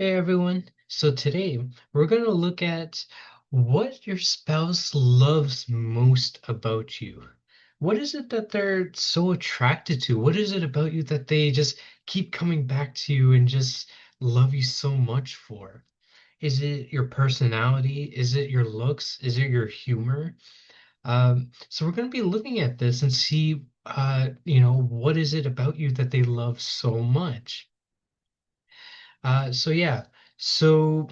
Hey everyone. So today we're going to look at what your spouse loves most about you. What is it that they're so attracted to? What is it about you that they just keep coming back to you and just love you so much for? Is it your personality? Is it your looks? Is it your humor? So we're going to be looking at this and see, what is it about you that they love so much? So yeah. So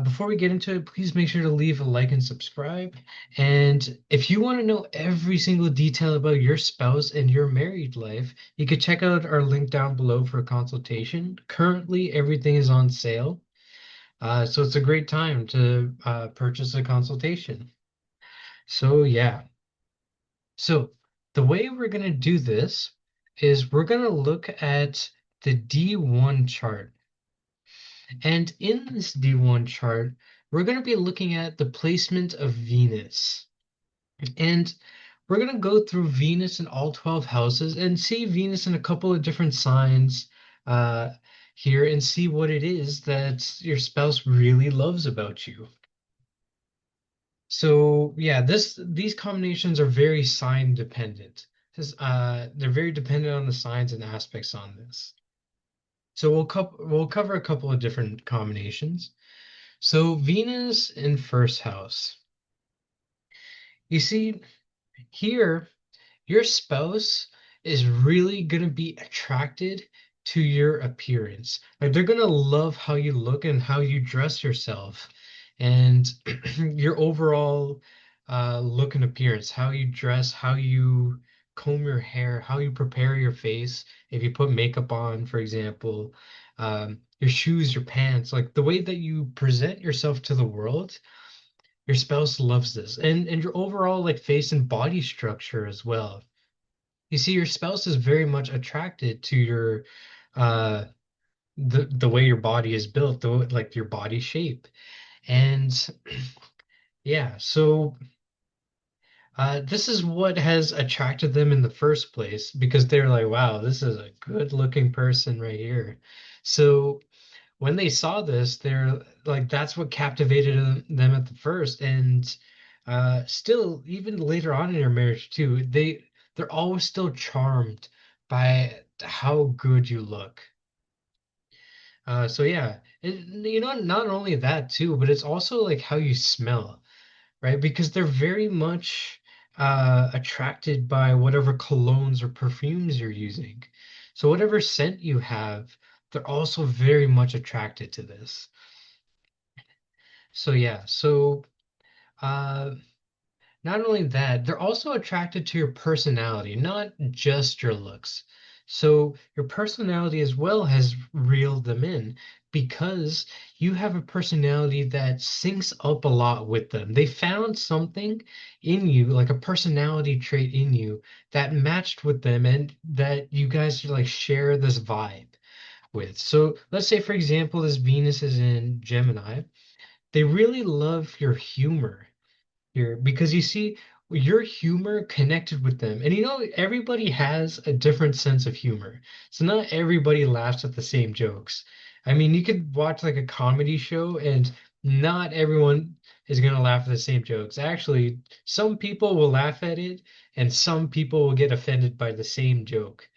before we get into it, please make sure to leave a like and subscribe. And if you want to know every single detail about your spouse and your married life, you could check out our link down below for a consultation. Currently, everything is on sale. So it's a great time to purchase a consultation. So yeah. So the way we're going to do this is we're going to look at the D1 chart. And in this D1 chart, we're going to be looking at the placement of Venus. And we're going to go through Venus in all 12 houses and see Venus in a couple of different signs uh, here and see what it is that your spouse really loves about you. So yeah, these combinations are very sign dependent. They're very dependent on the signs and aspects on this. So we'll cover a couple of different combinations. So Venus in first house. You see, here, your spouse is really going to be attracted to your appearance. Like they're going to love how you look and how you dress yourself and your overall look and appearance, how you dress, how you comb your hair, how you prepare your face. If you put makeup on, for example, your shoes, your pants, like the way that you present yourself to the world, your spouse loves this. And your overall like face and body structure as well. You see, your spouse is very much attracted to your uh the way your body is built, though, like your body shape. And yeah, so this is what has attracted them in the first place because they're like, wow, this is a good looking person right here. So when they saw this, they're like, that's what captivated them at the first. And still, even later on in their marriage too, they're always still charmed by how good you look. So yeah, not only that too, but it's also like how you smell, right? Because they're very much attracted by whatever colognes or perfumes you're using. So whatever scent you have, they're also very much attracted to this. So yeah, so uh, not only that, they're also attracted to your personality, not just your looks. So your personality as well has reeled them in because you have a personality that syncs up a lot with them. They found something in you, like a personality trait in you that matched with them and that you guys like share this vibe with. So let's say, for example, this Venus is in Gemini. They really love your humor here because you see your humor connected with them. And everybody has a different sense of humor. So not everybody laughs at the same jokes. I mean, you could watch like a comedy show and not everyone is going to laugh at the same jokes. Actually, some people will laugh at it and some people will get offended by the same joke,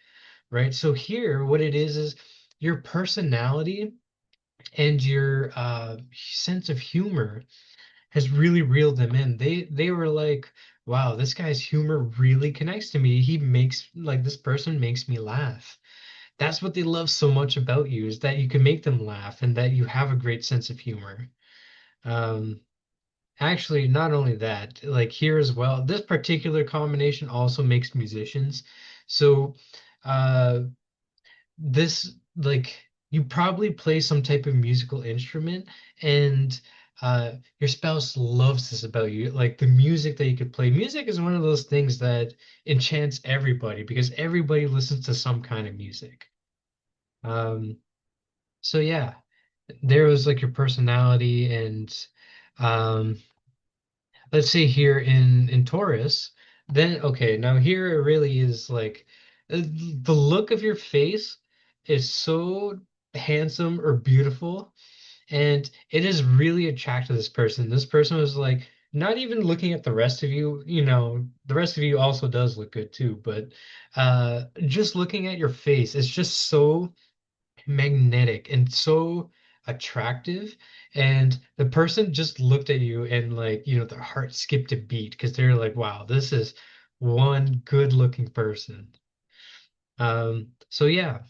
right? So here, what it is your personality and your sense of humor has really reeled them in. They were like, wow, this guy's humor really connects to me. He makes like this person makes me laugh. That's what they love so much about you is that you can make them laugh and that you have a great sense of humor. Um, Actually, not only that, like here as well, this particular combination also makes musicians. So, uh, this like you probably play some type of musical instrument and your spouse loves this about you, like the music that you could play. Music is one of those things that enchants everybody because everybody listens to some kind of music. um so yeah, there was like your personality. And um let's say here in Taurus, then okay, now here it really is like the look of your face is so handsome or beautiful, and it is really attracted to this person. This person was like not even looking at the rest of you, the rest of you also does look good too, but just looking at your face, it's just so magnetic and so attractive. And the person just looked at you and like, their heart skipped a beat because they're like, wow, this is one good looking person. So yeah.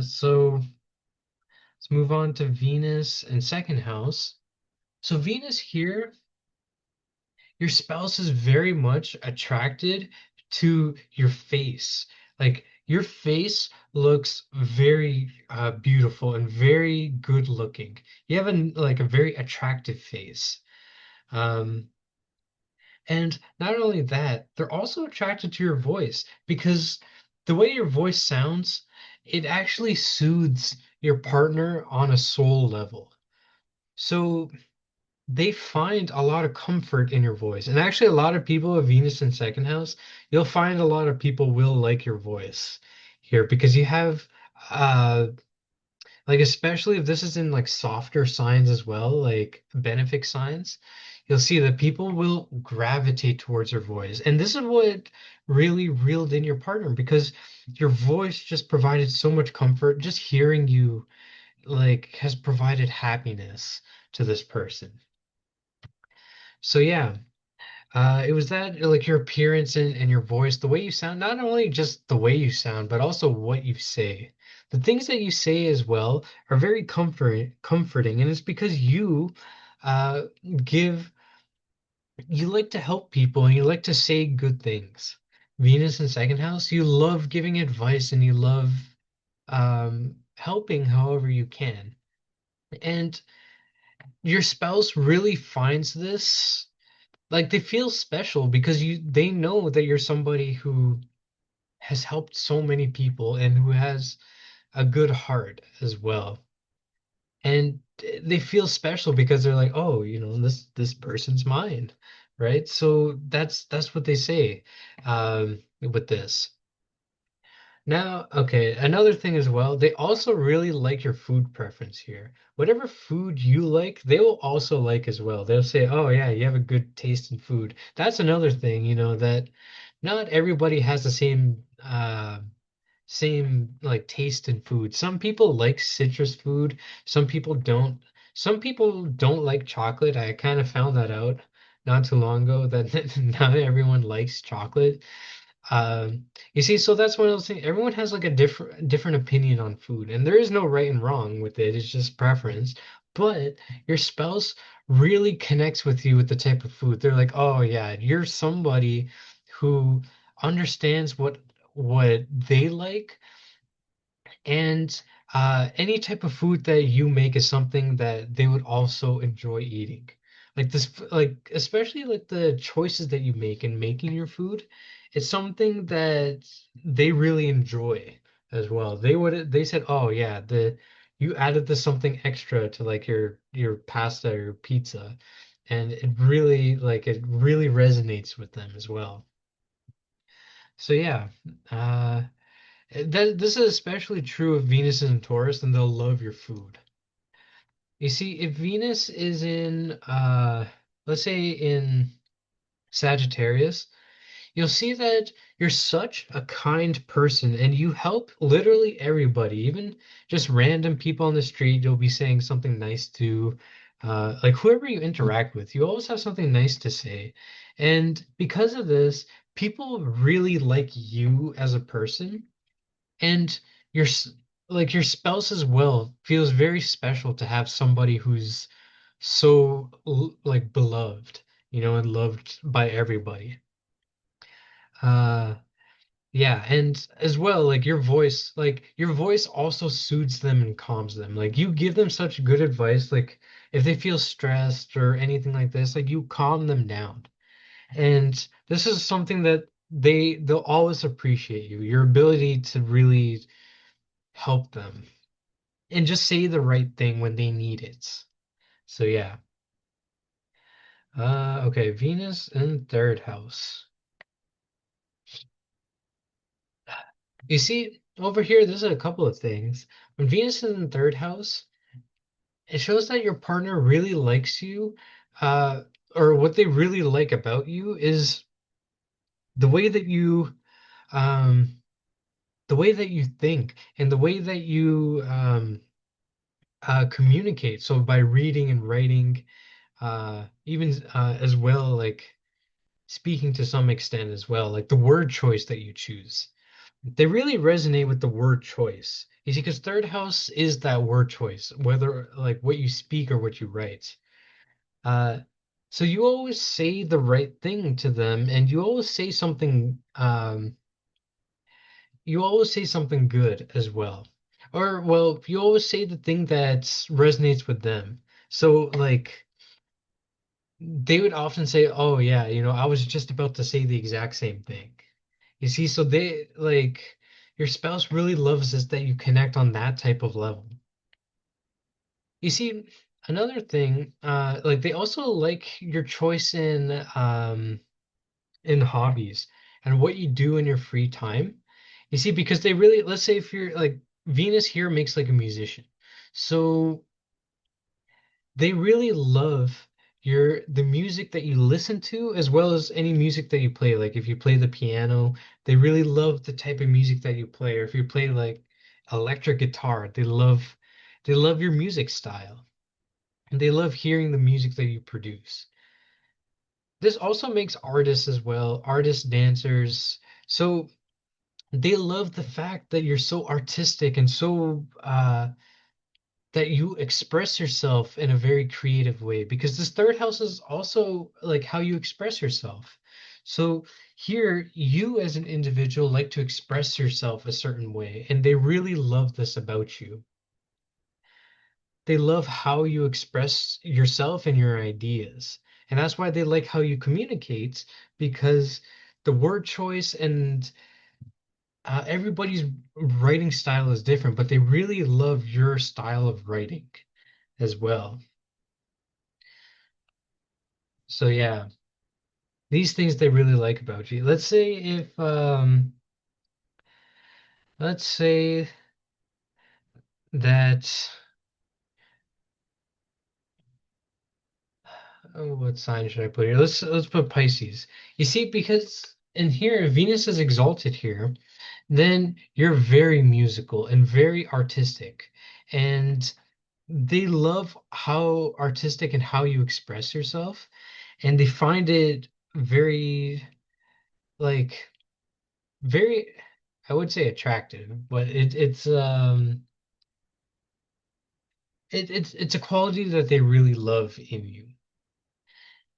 So let's move on to Venus and second house. So Venus here, your spouse is very much attracted to your face. Like your face looks very beautiful and very good looking. You have like a very attractive face. Um, and not only that, they're also attracted to your voice because the way your voice sounds, it actually soothes your partner on a soul level. So they find a lot of comfort in your voice. And actually, a lot of people with Venus in second house, you'll find a lot of people will like your voice here because you have, like, especially if this is in like softer signs as well, like benefic signs, you'll see that people will gravitate towards your voice. And this is what really reeled in your partner because your voice just provided so much comfort. Just hearing you, like, has provided happiness to this person. So, yeah. It was that like your appearance and your voice, the way you sound, not only just the way you sound, but also what you say. The things that you say as well are very comforting, and it's because you uh give you like to help people and you like to say good things. Venus in second house, you love giving advice and you love helping however you can. And your spouse really finds this like they feel special because they know that you're somebody who has helped so many people and who has a good heart as well. And they feel special because they're like, oh, this person's mine, right? So that's what they say with this. Now, okay, another thing as well, they also really like your food preference here. Whatever food you like, they will also like as well. They'll say, "Oh yeah, you have a good taste in food." That's another thing, that not everybody has the same like taste in food. Some people like citrus food, some people don't. Some people don't like chocolate. I kind of found that out not too long ago that not everyone likes chocolate. You see, so that's one of those things. Everyone has like a different opinion on food, and there is no right and wrong with it. It's just preference. But your spouse really connects with you with the type of food. They're like, oh yeah, you're somebody who understands what they like, and any type of food that you make is something that they would also enjoy eating. Like this, like especially like the choices that you make in making your food, it's something that they really enjoy as well. They said, "Oh yeah, you added this something extra to like your pasta or your pizza." And it really resonates with them as well. So yeah, uh this is especially true of Venus and Taurus, and they'll love your food. You see, if Venus is in, let's say in Sagittarius, you'll see that you're such a kind person and you help literally everybody, even just random people on the street, you'll be saying something nice to, like whoever you interact with, you always have something nice to say. And because of this, people really like you as a person. And your like your spouse as well feels very special to have somebody who's so like beloved, and loved by everybody. Uh yeah, and as well, like your voice also soothes them and calms them. Like you give them such good advice, like if they feel stressed or anything like this, like you calm them down. And this is something that they'll always appreciate your ability to really help them and just say the right thing when they need it. So yeah. Okay, Venus in third house. You see, over here, there's a couple of things. When Venus is in third house, it shows that your partner really likes you, uh, or what they really like about you is the way that you, um, the way that you think and the way that you communicate. So by reading and writing, even as well, like speaking to some extent as well, like the word choice that you choose. They really resonate with the word choice. You see, because third house is that word choice, whether like what you speak or what you write. Uh, so you always say the right thing to them, and you always say something good as well. Or, well, you always say the thing that resonates with them. So, like, they would often say, "Oh, yeah, I was just about to say the exact same thing." You see, so your spouse really loves this that you connect on that type of level. You see, another thing, like they also like your choice in hobbies and what you do in your free time. You see, because they really, let's say if you're like Venus here makes like a musician. So they really love the music that you listen to as well as any music that you play. Like if you play the piano, they really love the type of music that you play. Or if you play like electric guitar, they love your music style. And they love hearing the music that you produce. This also makes artists as well, artists, dancers. So they love the fact that you're so artistic and so that you express yourself in a very creative way because this third house is also like how you express yourself. So here, you as an individual like to express yourself a certain way, and they really love this about you. They love how you express yourself and your ideas. And that's why they like how you communicate because the word choice and everybody's writing style is different, but they really love your style of writing as well. So yeah, these things they really like about you. Let's say that oh, what sign should I put here? Let's put Pisces. You see, because in here Venus is exalted here, then you're very musical and very artistic. And they love how artistic and how you express yourself, and they find it very like very I would say attractive, but it's a quality that they really love in you.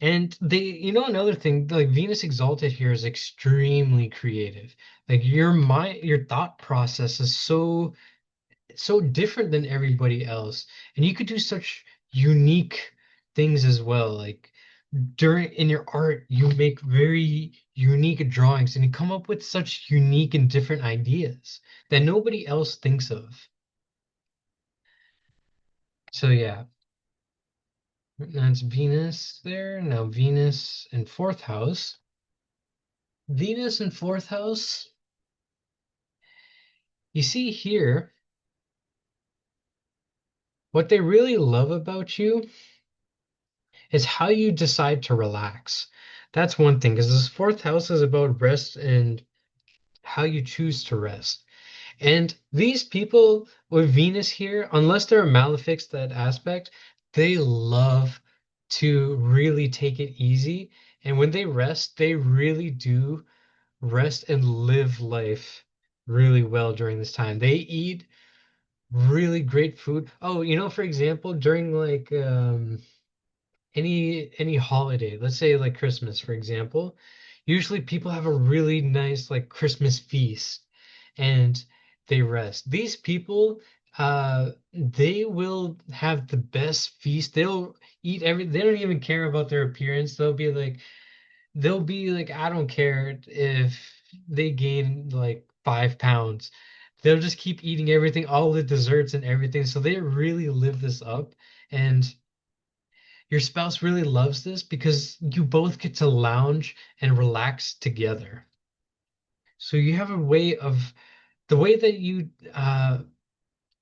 And another thing, like Venus exalted here is extremely creative. Like your mind, your thought process is so different than everybody else. And you could do such unique things as well. Like during in your art, you make very unique drawings and you come up with such unique and different ideas that nobody else thinks of. So yeah, that's Venus there. Now Venus in fourth house. Venus in fourth house. You see here, what they really love about you is how you decide to relax. That's one thing, because this fourth house is about rest and how you choose to rest. And these people with Venus here, unless they're a malefics, that aspect, they love to really take it easy. And when they rest, they really do rest and live life really well during this time. They eat really great food. Oh, for example, during like any holiday, let's say like Christmas, for example, usually people have a really nice like Christmas feast and they rest. These people, they will have the best feast. They'll eat they don't even care about their appearance. They'll be like, I don't care if they gain like 5 pounds. They'll just keep eating everything, all the desserts and everything. So they really live this up. And your spouse really loves this because you both get to lounge and relax together. So you have a way of the way that you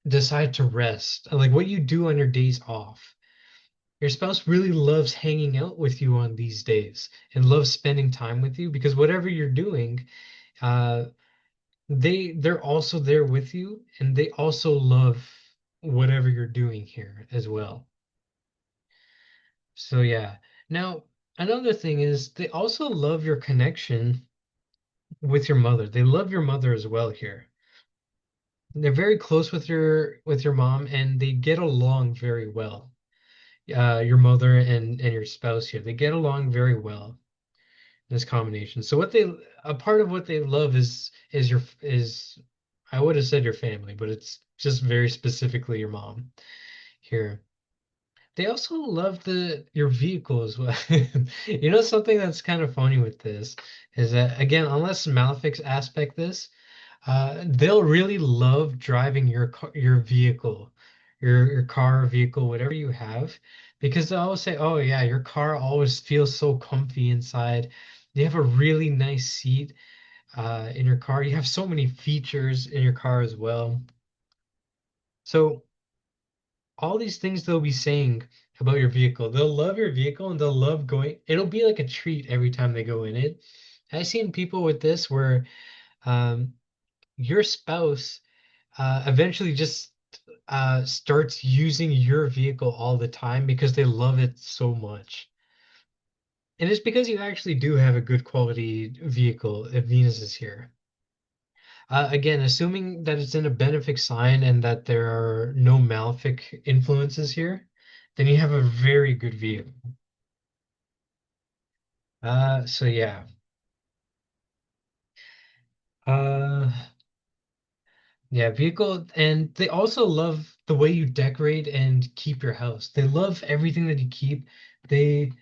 decide to rest, like what you do on your days off. Your spouse really loves hanging out with you on these days and loves spending time with you because whatever you're doing, uh, they're also there with you and they also love whatever you're doing here as well. So yeah. Now, another thing is they also love your connection with your mother. They love your mother as well here. They're very close with your mom and they get along very well. Your mother and your spouse here, they get along very well in this combination. So what they a part of what they love is I would have said your family, but it's just very specifically your mom here. They also love the your vehicle as well. You know, something that's kind of funny with this is that again, unless Malefics aspect this, they'll really love driving your vehicle, your car, vehicle, whatever you have, because they'll always say, "Oh yeah, your car always feels so comfy inside. You have a really nice seat in your car. You have so many features in your car as well." So all these things they'll be saying about your vehicle. They'll love your vehicle and they'll love going. It'll be like a treat every time they go in it. I've seen people with this where um, your spouse eventually just starts using your vehicle all the time because they love it so much. And it's because you actually do have a good quality vehicle if Venus is here. Again, assuming that it's in a benefic sign and that there are no malefic influences here, then you have a very good vehicle. So yeah. Uh, yeah, vehicle, and they also love the way you decorate and keep your house. They love everything that you keep. They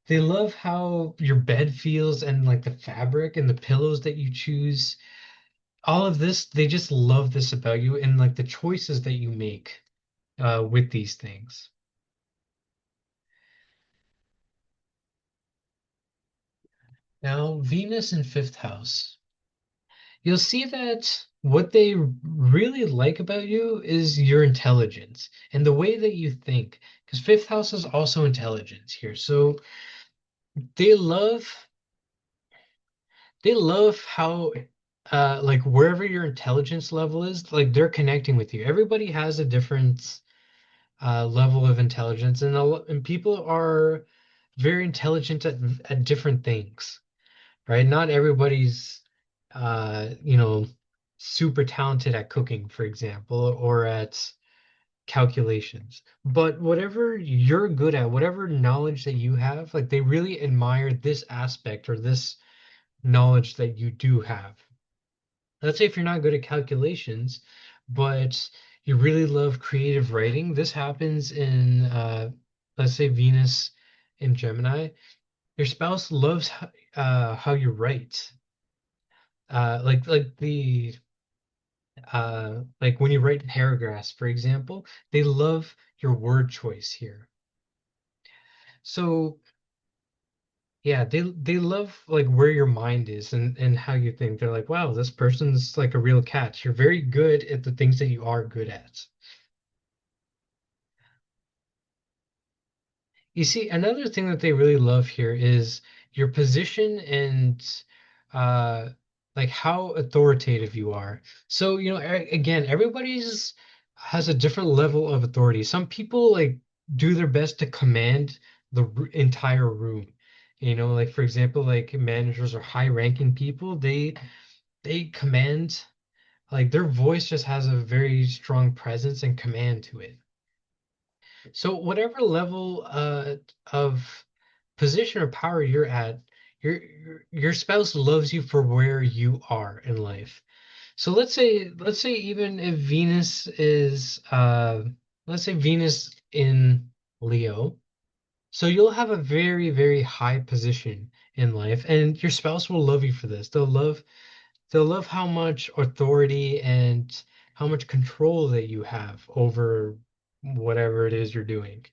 They love how your bed feels and like the fabric and the pillows that you choose. All of this, they just love this about you and like the choices that you make with these things. Now, Venus in fifth house. You'll see that what they really like about you is your intelligence and the way that you think, because fifth house is also intelligence here. So they love they love how like wherever your intelligence level is, like they're connecting with you. Everybody has a different level of intelligence, and and people are very intelligent at different things, right? Not everybody's you know, super talented at cooking, for example, or at calculations. But whatever you're good at, whatever knowledge that you have, like they really admire this aspect or this knowledge that you do have. Let's say if you're not good at calculations, but you really love creative writing, this happens in, let's say, Venus in Gemini. Your spouse loves how you write. Like like when you write paragraphs, for example, they love your word choice here. So yeah, they love like where your mind is and how you think. They're like, wow, this person's like a real catch. You're very good at the things that you are good at. You see, another thing that they really love here is your position and uh like how authoritative you are. So, you know, again, everybody's has a different level of authority. Some people like do their best to command the entire room. You know, like for example, like managers or high-ranking people, they command like their voice just has a very strong presence and command to it. So whatever level of position or power you're at, your spouse loves you for where you are in life. So let's say even if Venus is let's say Venus in Leo, so you'll have a very, very high position in life, and your spouse will love you for this. They'll love how much authority and how much control that you have over whatever it is you're doing.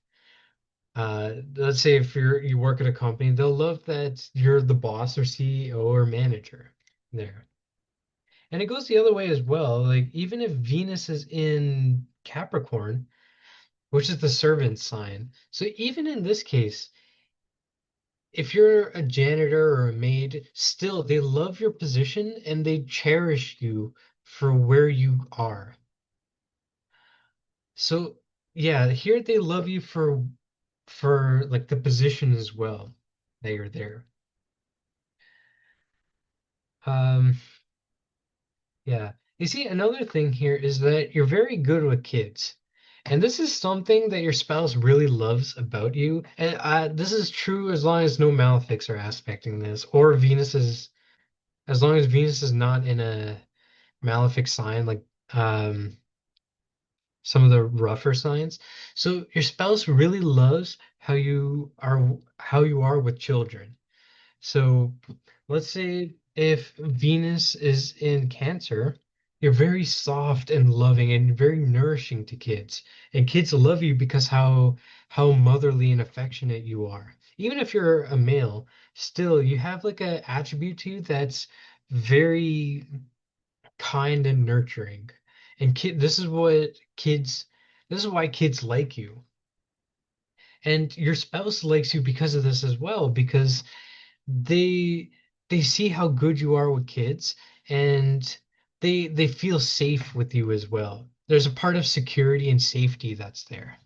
Let's say if you work at a company, they'll love that you're the boss or CEO or manager there. And it goes the other way as well. Like even if Venus is in Capricorn, which is the servant sign. So even in this case, if you're a janitor or a maid, still they love your position and they cherish you for where you are. So yeah, here they love you for like the position as well that you're there. Um, yeah. You see, another thing here is that you're very good with kids. And this is something that your spouse really loves about you. And this is true as long as no malefics are aspecting this, or Venus is, as long as Venus is not in a malefic sign, like um, some of the rougher signs. So your spouse really loves how you are with children. So let's say if Venus is in Cancer, you're very soft and loving and very nourishing to kids. And kids love you because how motherly and affectionate you are. Even if you're a male, still you have like a attribute to you that's very kind and nurturing. And this is why kids like you. And your spouse likes you because of this as well, because they they see how good you are with kids and they feel safe with you as well. There's a part of security and safety that's there.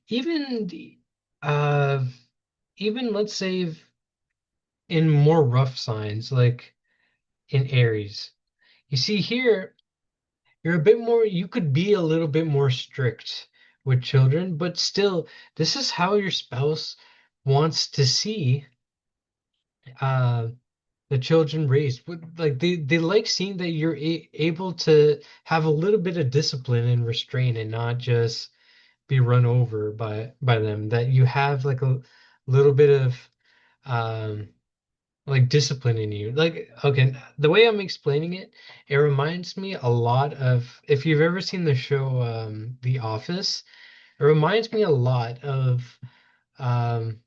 Even uh even let's say in more rough signs like in Aries. You see here you're a bit more, you could be a little bit more strict with children, but still this is how your spouse wants to see uh the children raised. Like they like seeing that you're able to have a little bit of discipline and restraint and not just be run over by them, that you have like a little bit of um like discipline in you. Like okay, the way I'm explaining it, it reminds me a lot of, if you've ever seen the show The Office, it reminds me a lot of um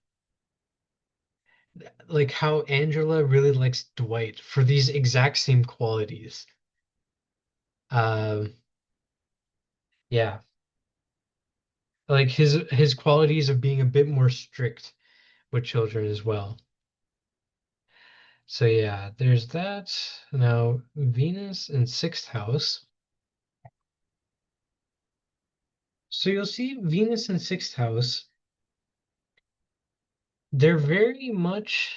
like how Angela really likes Dwight for these exact same qualities. Um, yeah, like his qualities of being a bit more strict with children as well. So yeah, there's that. Now Venus in sixth house. So you'll see Venus in sixth house. They're very much,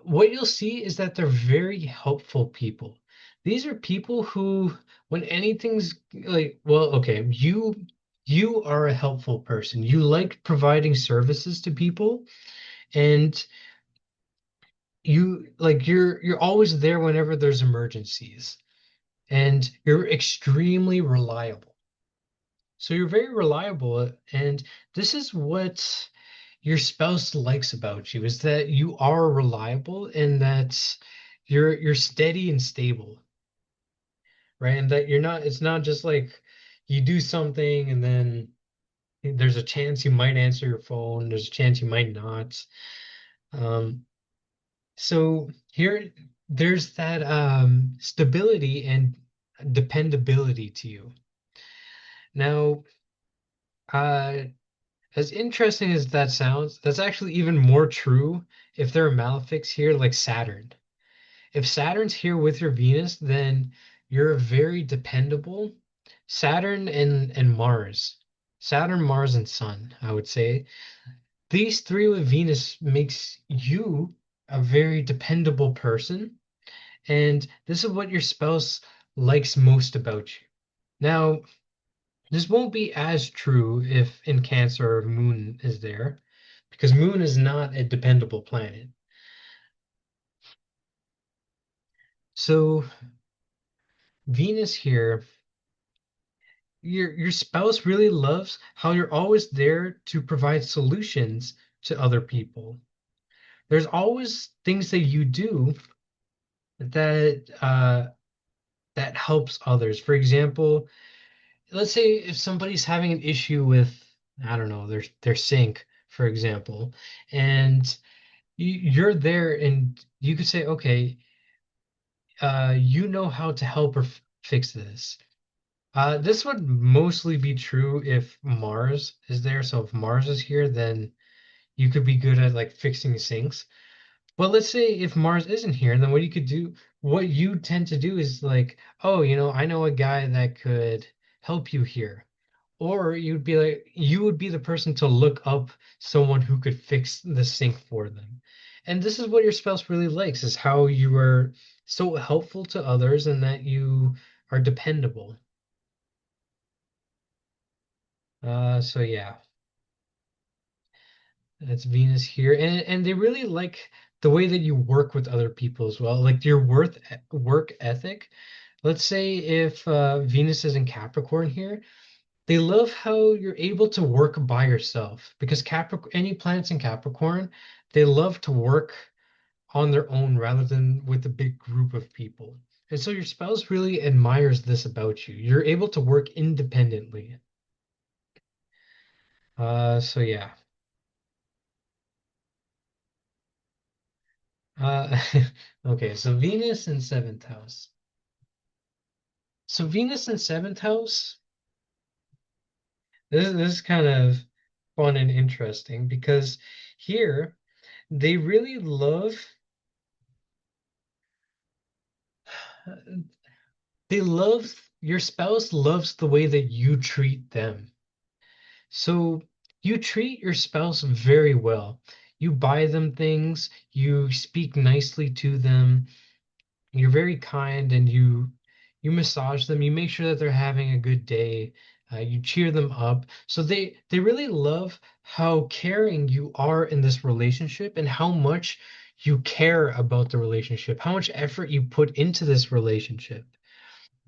what you'll see is that they're very helpful people. These are people who, when anything's like, well, okay, you are a helpful person. You like providing services to people, and you're always there whenever there's emergencies, and you're extremely reliable. So you're very reliable, and this is what your spouse likes about you, is that you are reliable and that you're steady and stable, right? And that you're not, it's not just like you do something and then there's a chance you might answer your phone, there's a chance you might not. Um, so here there's that stability and dependability to you. Now, uh, as interesting as that sounds, that's actually even more true if there are malefics here like Saturn. If Saturn's here with your Venus, then you're very dependable. Saturn and Mars. Saturn, Mars, and Sun, I would say. These three with Venus makes you a very dependable person. And this is what your spouse likes most about you. Now, this won't be as true if in Cancer Moon is there, because Moon is not a dependable planet. So Venus here, your spouse really loves how you're always there to provide solutions to other people. There's always things that you do that that helps others. For example, let's say if somebody's having an issue with, I don't know, their sink, for example, and you're there and you could say, okay, you know how to help or fix this. This would mostly be true if Mars is there. So if Mars is here, then you could be good at like fixing sinks. But let's say if Mars isn't here, then what you could do, what you tend to do is like, oh, I know a guy that could help you here. Or you'd be like, you would be the person to look up someone who could fix the sink for them. And this is what your spouse really likes, is how you are so helpful to others and that you are dependable. So yeah, that's Venus here. And they really like the way that you work with other people as well, like your work ethic. Let's say if Venus is in Capricorn here, they love how you're able to work by yourself because Capricorn, any planets in Capricorn, they love to work on their own rather than with a big group of people. And so your spouse really admires this about you. You're able to work independently. So yeah. Uh, okay, so Venus in seventh house. So Venus in seventh house, this is kind of fun and interesting because here they really love they love your spouse loves the way that you treat them. So you treat your spouse very well. You buy them things, you speak nicely to them, you're very kind and you massage them, you make sure that they're having a good day. You cheer them up. So they really love how caring you are in this relationship and how much you care about the relationship, how much effort you put into this relationship.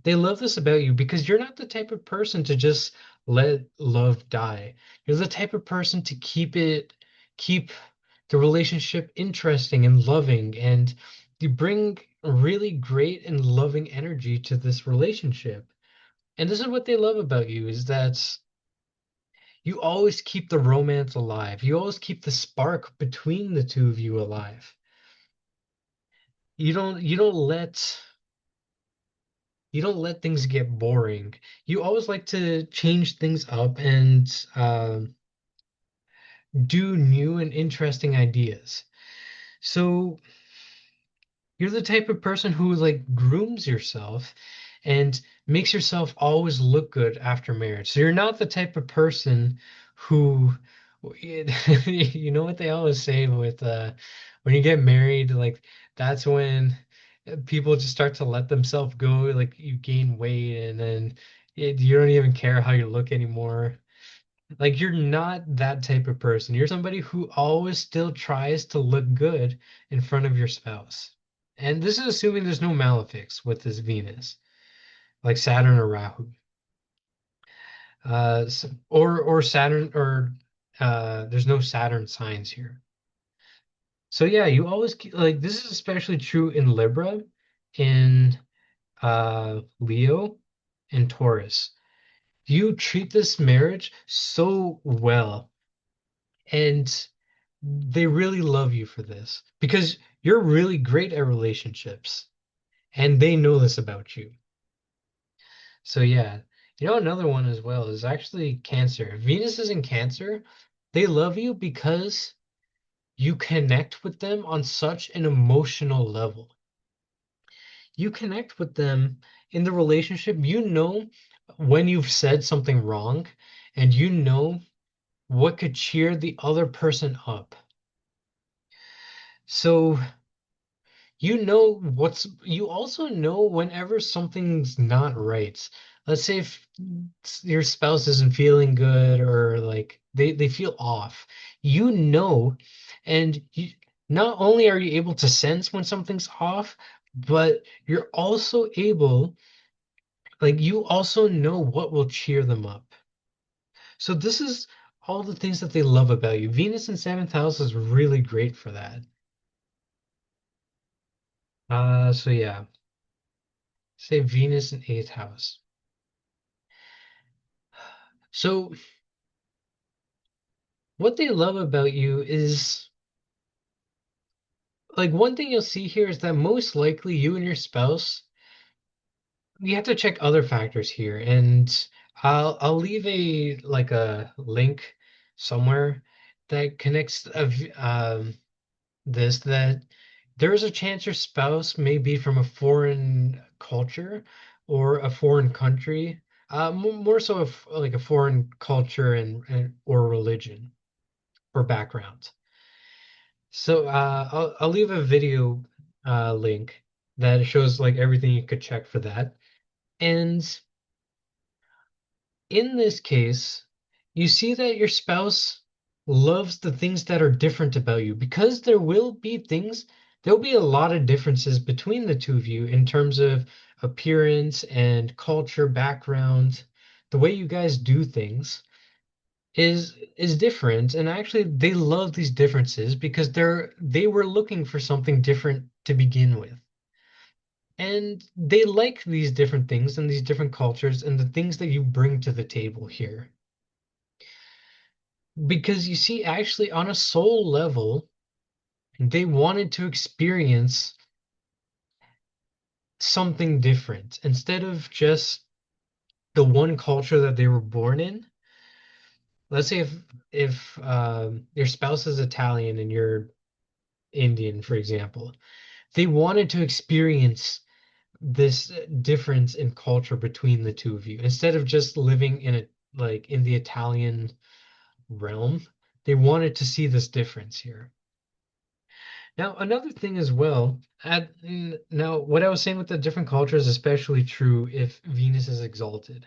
They love this about you because you're not the type of person to just let love die. You're the type of person to keep the relationship interesting and loving, and you bring really great and loving energy to this relationship. And this is what they love about you is that you always keep the romance alive. You always keep the spark between the two of you alive. You don't let things get boring. You always like to change things up and do new and interesting ideas. So you're the type of person who like grooms yourself and makes yourself always look good after marriage. So you're not the type of person who, you know what they always say with when you get married, like that's when people just start to let themselves go, like you gain weight and then you don't even care how you look anymore. Like you're not that type of person. You're somebody who always still tries to look good in front of your spouse. And this is assuming there's no malefics with this Venus, like Saturn or Rahu. Or Saturn or there's no Saturn signs here. So yeah, you always like this is especially true in Libra, in Leo, and Taurus. You treat this marriage so well, and they really love you for this because you're really great at relationships, and they know this about you. So yeah, another one as well is actually Cancer. Venus is in Cancer. They love you because you connect with them on such an emotional level. You connect with them in the relationship. You know when you've said something wrong, and you know what could cheer the other person up. So you also know whenever something's not right. Let's say if your spouse isn't feeling good or like they feel off, you know, and not only are you able to sense when something's off, but you're also able, like you also know what will cheer them up. So this is all the things that they love about you. Venus in seventh house is really great for that. So yeah, say Venus in eighth house. So what they love about you is like one thing you'll see here is that most likely you and your spouse, you have to check other factors here, and I'll leave a link somewhere that connects this that there is a chance your spouse may be from a foreign culture or a foreign country, more so of like a foreign culture and or religion or background. So I'll leave a video link that shows like everything you could check for that. And in this case, you see that your spouse loves the things that are different about you because there'll be a lot of differences between the two of you in terms of appearance and culture, background, the way you guys do things is different. And actually they love these differences because they were looking for something different to begin with. And they like these different things and these different cultures and the things that you bring to the table here. Because you see, actually, on a soul level, they wanted to experience something different instead of just the one culture that they were born in. Let's say if your spouse is Italian and you're Indian, for example, they wanted to experience this difference in culture between the two of you instead of just living in a like in the Italian realm. They wanted to see this difference here. Now, another thing as well, now what I was saying with the different cultures is especially true if Venus is exalted.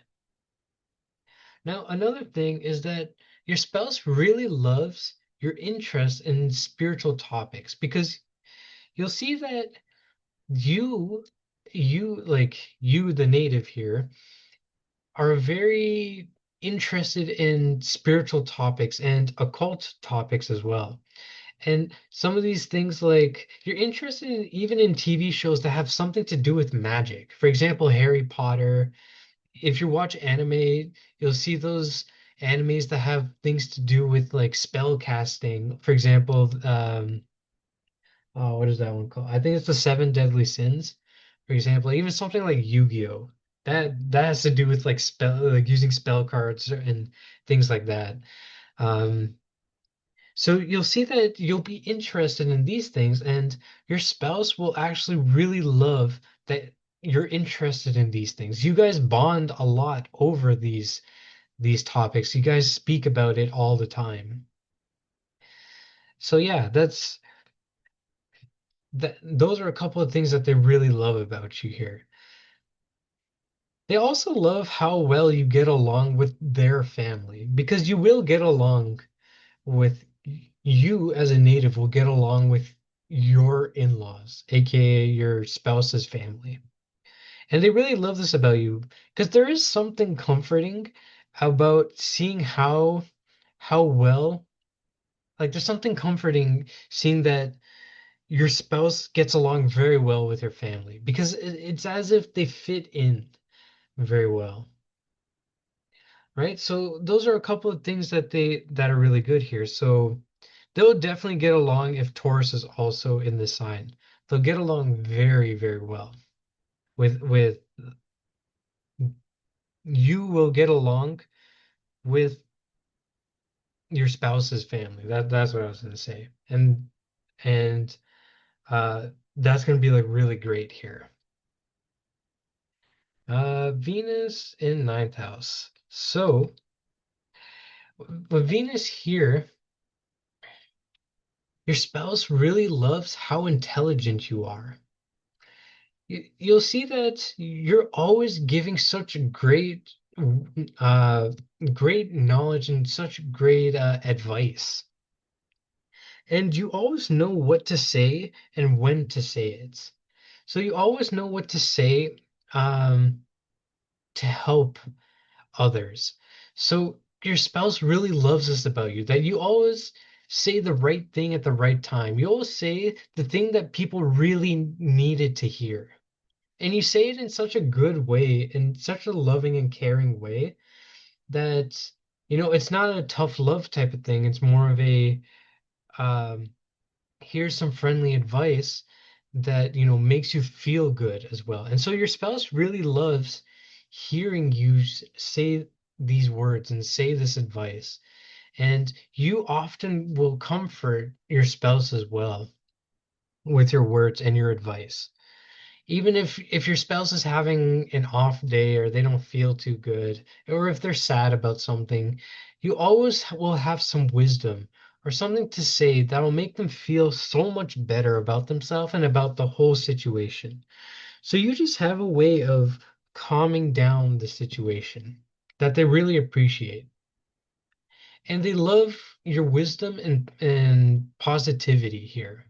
Now, another thing is that your spouse really loves your interest in spiritual topics because you'll see that you, you, the native here, are very interested in spiritual topics and occult topics as well. And some of these things, like you're interested in, even in TV shows that have something to do with magic. For example, Harry Potter. If you watch anime, you'll see those animes that have things to do with like spell casting. For example, oh, what is that one called? I think it's the Seven Deadly Sins. For example, even something like Yu-Gi-Oh! That has to do with like spell like using spell cards and things like that. Um, So you'll see that you'll be interested in these things, and your spouse will actually really love that you're interested in these things. You guys bond a lot over these topics. You guys speak about it all the time. So yeah, those are a couple of things that they really love about you here. They also love how well you get along with their family because you will get along with you as a native will get along with your in-laws, aka your spouse's family. And they really love this about you because there is something comforting about seeing how well, like there's something comforting seeing that your spouse gets along very well with your family because it's as if they fit in very well. Right? So those are a couple of things that are really good here. So they'll definitely get along if Taurus is also in the sign. They'll get along very, very well. With you will get along with your spouse's family. That's what I was gonna say. And that's gonna be like really great here. Venus in ninth house. So with Venus here, your spouse really loves how intelligent you are. You'll see that you're always giving such uh, great knowledge and such great advice. And you always know what to say and when to say it. So you always know what to say um, to help others. So your spouse really loves this about you, that you always say the right thing at the right time. You always say the thing that people really needed to hear. And you say it in such a good way, in such a loving and caring way that, it's not a tough love type of thing. It's more of a, um, hear some friendly advice that, makes you feel good as well. And so your spouse really loves hearing you say these words and say this advice. And you often will comfort your spouse as well with your words and your advice. Even if your spouse is having an off day or they don't feel too good, or if they're sad about something, you always will have some wisdom or something to say that'll make them feel so much better about themselves and about the whole situation. So you just have a way of calming down the situation that they really appreciate. And they love your wisdom and positivity here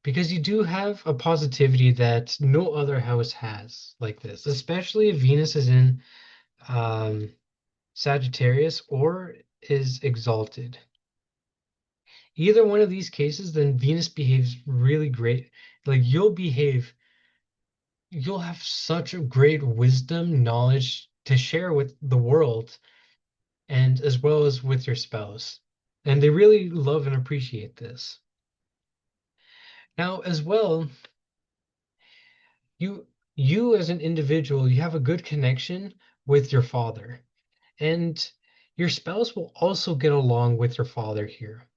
because you do have a positivity that no other house has like this, especially if Venus is in um, Sagittarius or is exalted. Either one of these cases, then Venus behaves really great. Like you'll have such a great wisdom, knowledge to share with the world and as well as with your spouse. And they really love and appreciate this. Now, as well, you you as an individual, you have a good connection with your father, and your spouse will also get along with your father here.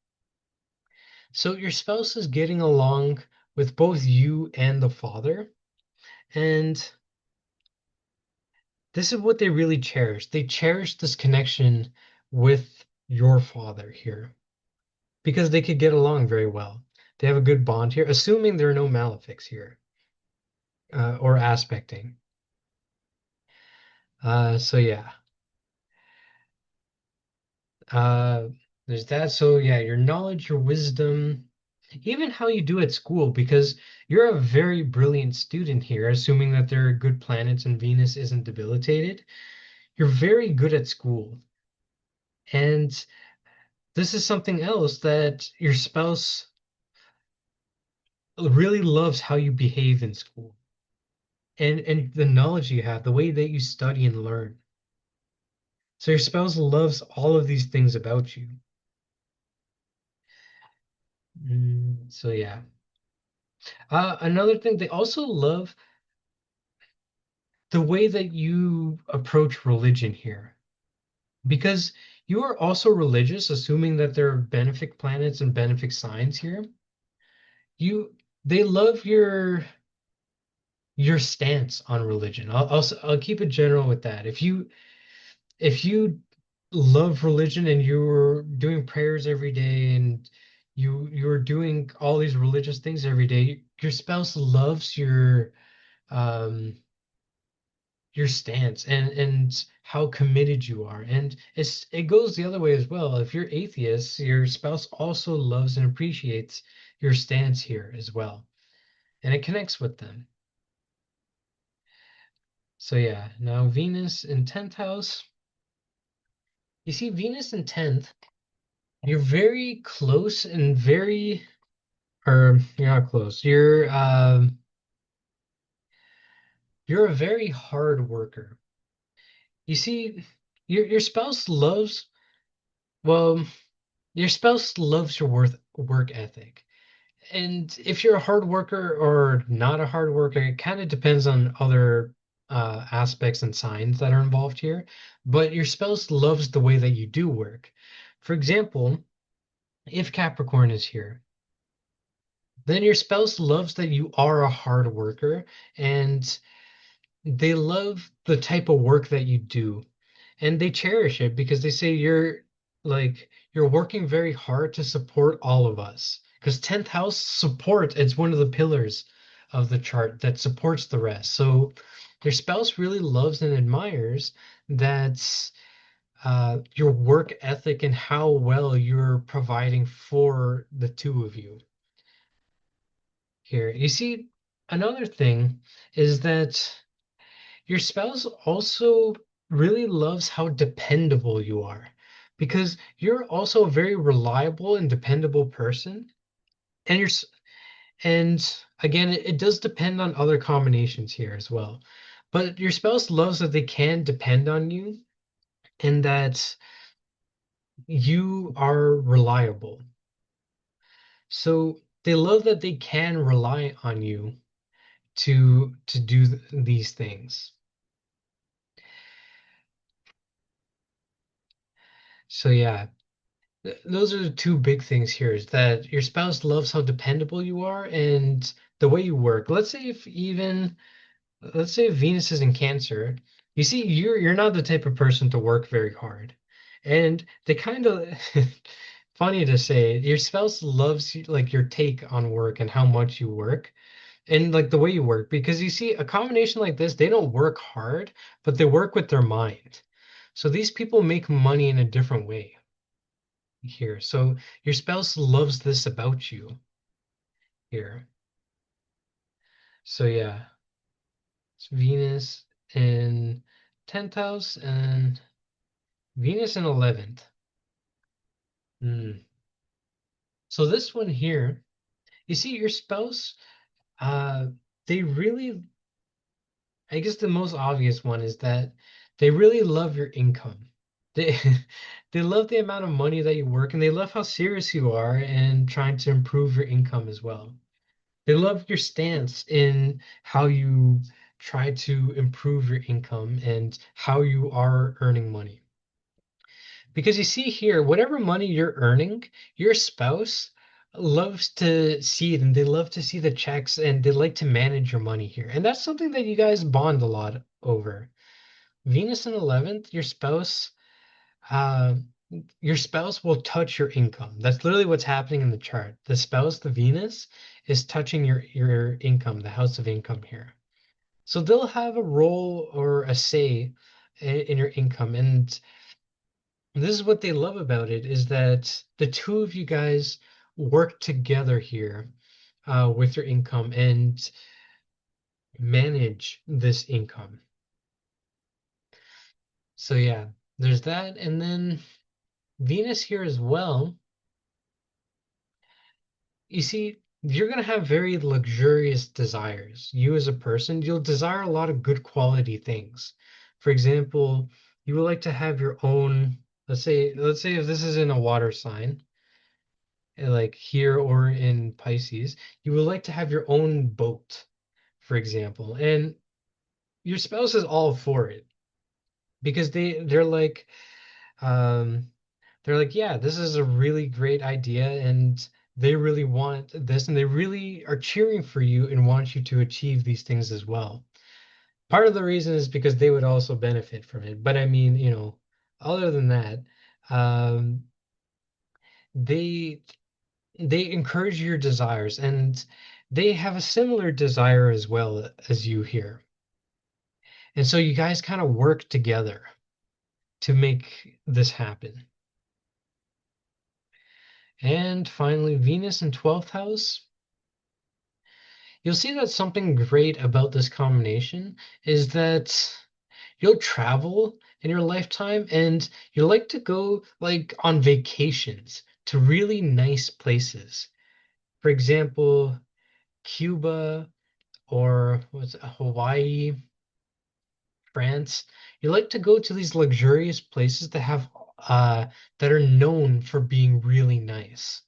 So your spouse is getting along with both you and the father, and this is what they really cherish. They cherish this connection with your father here because they could get along very well. They have a good bond here, assuming there are no malefics here or aspecting. So yeah. Uh, there's that. So yeah, your knowledge, your wisdom, even how you do at school, because you're a very brilliant student here, assuming that there are good planets and Venus isn't debilitated. You're very good at school. And this is something else that your spouse really loves how you behave in school and the knowledge you have, the way that you study and learn. So your spouse loves all of these things about you. So yeah. Another thing, they also love the way that you approach religion here, because you are also religious, assuming that there are benefic planets and benefic signs here. You, they love your stance on religion. I'll keep it general with that. If you love religion and you're doing prayers every day and you're doing all these religious things every day, your spouse loves um your stance and how committed you are. And it goes the other way as well. If you're atheist, your spouse also loves and appreciates your stance here as well. And it connects with them. So yeah, now Venus in 10th house. You see Venus in 10th, you're very close and very or you're not close. You're a very hard worker. You see, your spouse loves well, your spouse loves your work ethic. And if you're a hard worker or not a hard worker, it kind of depends on other aspects and signs that are involved here. But your spouse loves the way that you do work. For example, if Capricorn is here, then your spouse loves that you are a hard worker and they love the type of work that you do. And they cherish it because they say you're working very hard to support all of us. Because 10th house support is one of the pillars of the chart that supports the rest. So your spouse really loves and admires that your work ethic and how well you're providing for the two of you here. You see, another thing is that your spouse also really loves how dependable you are because you're also a very reliable and dependable person. And and again, it does depend on other combinations here as well. But your spouse loves that they can depend on you and that you are reliable. So they love that they can rely on you to do these things. So yeah, those are the two big things here is that your spouse loves how dependable you are and the way you work. Let's say if Venus is in Cancer, you see you're not the type of person to work very hard. And they kind of funny to say, your spouse loves like your take on work and how much you work and like the way you work because you see a combination like this, they don't work hard, but they work with their mind. So these people make money in a different way here. So your spouse loves this about you here. So yeah, it's Venus in 10th house and Venus in 11th. Hmm. So this one here, you see your spouse, uh, they really, I guess the most obvious one is that they really love your income. They they love the amount of money that you work and they love how serious you are and trying to improve your income as well. They love your stance in how you try to improve your income and how you are earning money. Because you see here, whatever money you're earning, your spouse loves to see it and they love to see the checks and they like to manage your money here. And that's something that you guys bond a lot over. Venus in 11th, uh, your spouse will touch your income. That's literally what's happening in the chart. The spouse, the Venus, is touching your income, the house of income here. So they'll have a role or a say in your income. And this is what they love about it is that the two of you guys work together here with your income and manage this income. So yeah, there's that. And then Venus here as well. You see, you're going to have very luxurious desires. You as a person, you'll desire a lot of good quality things. For example, you would like to have your own, let's say if this is in a water sign, like here or in Pisces, you would like to have your own boat, for example. And your spouse is all for it because um they're like, yeah, this is a really great idea and they really want this and they really are cheering for you and want you to achieve these things as well. Part of the reason is because they would also benefit from it. But I mean, other than that, um, they they encourage your desires and they have a similar desire as well as you here. And so you guys kind of work together to make this happen. And finally, Venus in 12th house. You'll see that something great about this combination is that you'll travel in your lifetime and you like to go like on vacations to really nice places. For example, Cuba or what's it, Hawaii, France. You like to go to these luxurious places that are known for being really nice.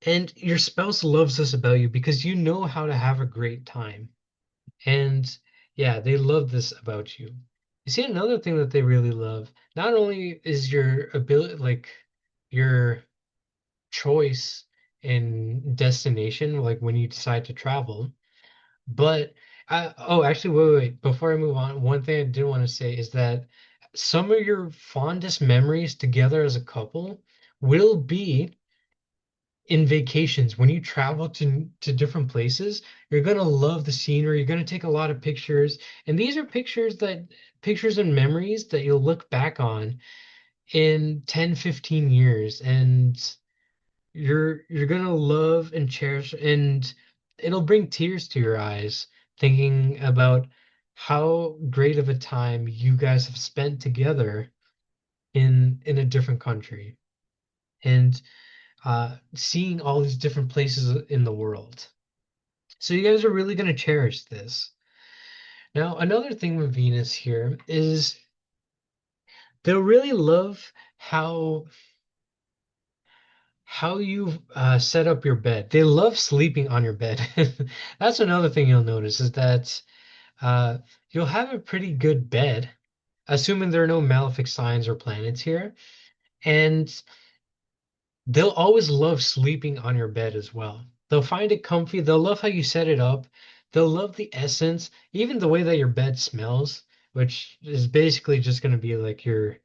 And your spouse loves this about you because you know how to have a great time. And yeah, they love this about you. You see, another thing that they really love, not only is your ability, like your choice in destination, like when you decide to travel, but actually, wait. Before I move on, one thing I did want to say is that some of your fondest memories together as a couple will be in vacations when you travel to different places. You're going to love the scenery, you're going to take a lot of pictures, and these are pictures and memories that you'll look back on in 10, 15 years and you're going to love and cherish and it'll bring tears to your eyes thinking about how great of a time you guys have spent together in a different country and seeing all these different places in the world. So you guys are really going to cherish this. Now, another thing with Venus here is they'll really love how how you set up your bed. They love sleeping on your bed. That's another thing you'll notice is that uh, you'll have a pretty good bed, assuming there are no malefic signs or planets here, and they'll always love sleeping on your bed as well. They'll find it comfy. They'll love how you set it up. They'll love the essence, even the way that your bed smells, which is basically just going to be like your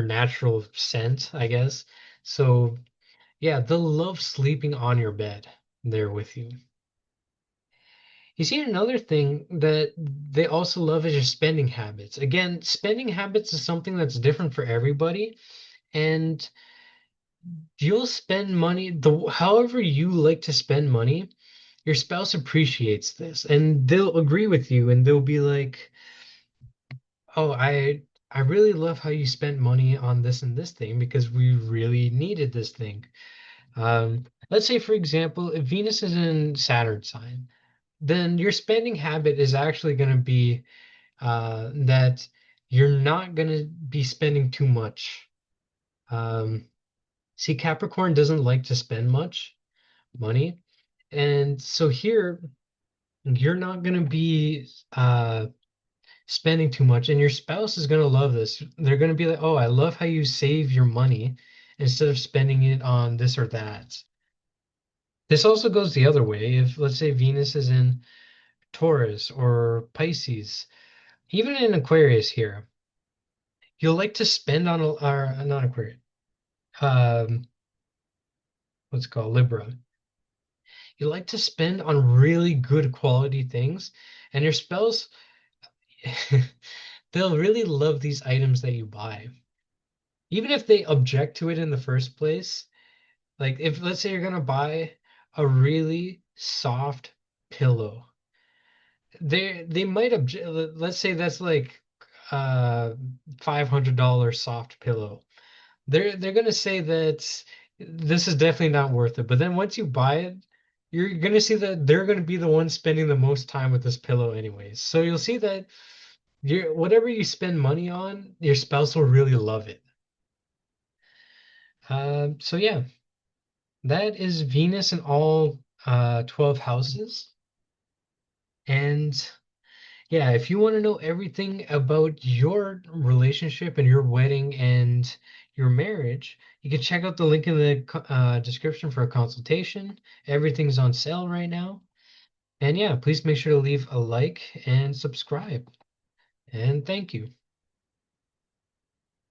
natural scent, I guess. So yeah, they'll love sleeping on your bed there with you. You see, another thing that they also love is your spending habits. Again, spending habits is something that's different for everybody, and you'll spend money the however you like to spend money. Your spouse appreciates this, and they'll agree with you, and they'll be like, "Oh, I really love how you spent money on this and this thing because we really needed this thing." Let's say, for example, if Venus is in Saturn sign, then your spending habit is actually going to be that you're not going to be spending too much. Um, See, Capricorn doesn't like to spend much money. And so here, you're not going to be spending too much, and your spouse is going to love this. They're going to be like, oh, I love how you save your money instead of spending it on this or that. This also goes the other way. If, let's say, Venus is in Taurus or Pisces, even in Aquarius here, you'll like to spend on not Aquarius, um, what's it called Libra. You like to spend on really good quality things, and your spouse, they'll really love these items that you buy. Even if they object to it in the first place, like if let's say you're gonna buy a really soft pillow, they might object. Let's say that's like uh $500 soft pillow. They're gonna say that this is definitely not worth it. But then once you buy it, you're gonna see that they're gonna be the ones spending the most time with this pillow anyways. So you'll see that whatever you spend money on, your spouse will really love it. So yeah, that is Venus in all 12 houses. And yeah, if you want to know everything about your relationship and your wedding and your marriage, you can check out the link in the description for a consultation. Everything's on sale right now. And yeah, please make sure to leave a like and subscribe. And thank you.